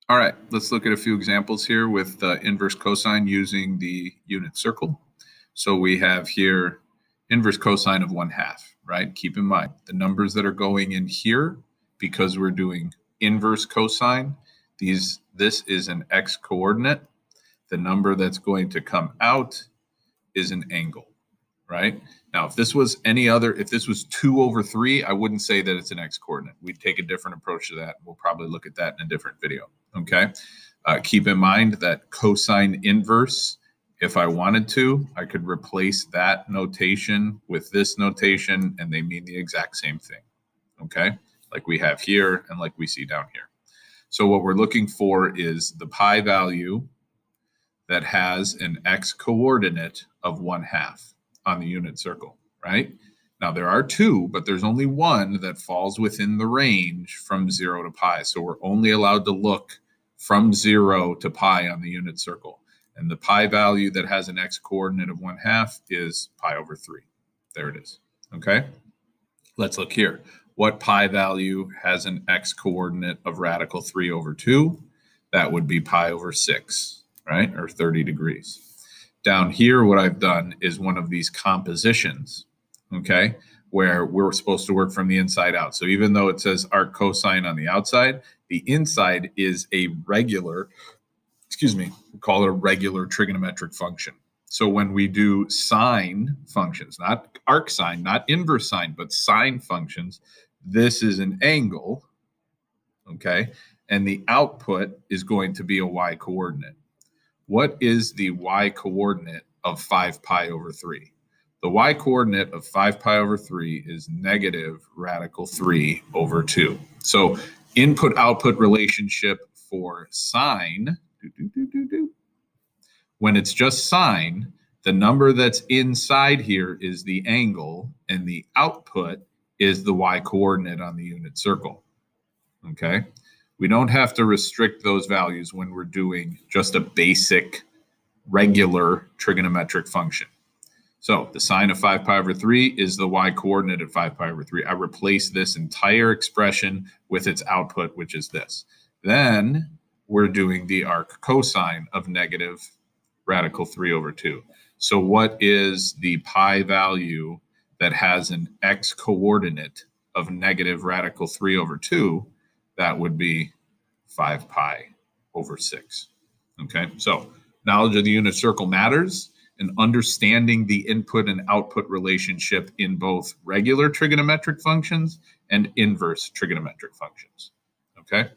All right, let's look at a few examples here with inverse cosine using the unit circle. So we have here inverse cosine of 1/2, right? Keep in mind the numbers that are going in here, because we're doing inverse cosine, this is an x coordinate. The number that's going to come out is an angle, right? Now, if this was if this was 2/3, I wouldn't say that it's an x coordinate. We'd take a different approach to that. We'll probably look at that in a different video, okay? Keep in mind that cosine inverse, if I wanted to, I could replace that notation with this notation, and they mean the exact same thing, okay? Like we have here and like we see down here. So what we're looking for is the pi value that has an x coordinate of 1/2 on the unit circle, right? Now there are two, but there's only one that falls within the range from 0 to pi. So we're only allowed to look from 0 to pi on the unit circle. And the pi value that has an x coordinate of 1/2 is pi/3. There it is, okay? Let's look here. What pi value has an x coordinate of radical 3/2? That would be pi/6, right? Or 30 degrees. Down here, what I've done is one of these compositions, okay, where we're supposed to work from the inside out. So even though it says arc cosine on the outside, the inside is a regular, we call it a regular trigonometric function. So when we do sine functions, not arc sine, not inverse sine, but sine functions, this is an angle, okay, and the output is going to be a y coordinate. What is the y coordinate of 5 pi/3? The y coordinate of 5 pi/3 is negative radical 3/2. So input-output relationship for sine, when it's just sine, the number that's inside here is the angle, and the output is the y coordinate on the unit circle, okay? We don't have to restrict those values when we're doing just a basic, regular trigonometric function. So the sine of 5 pi/3 is the y coordinate at 5 pi/3. I replace this entire expression with its output, which is this. Then we're doing the arc cosine of negative radical 3/2. So what is the pi value that has an x coordinate of negative radical 3/2? That would be 5 pi/6. Okay, so knowledge of the unit circle matters, and understanding the input and output relationship in both regular trigonometric functions and inverse trigonometric functions. Okay.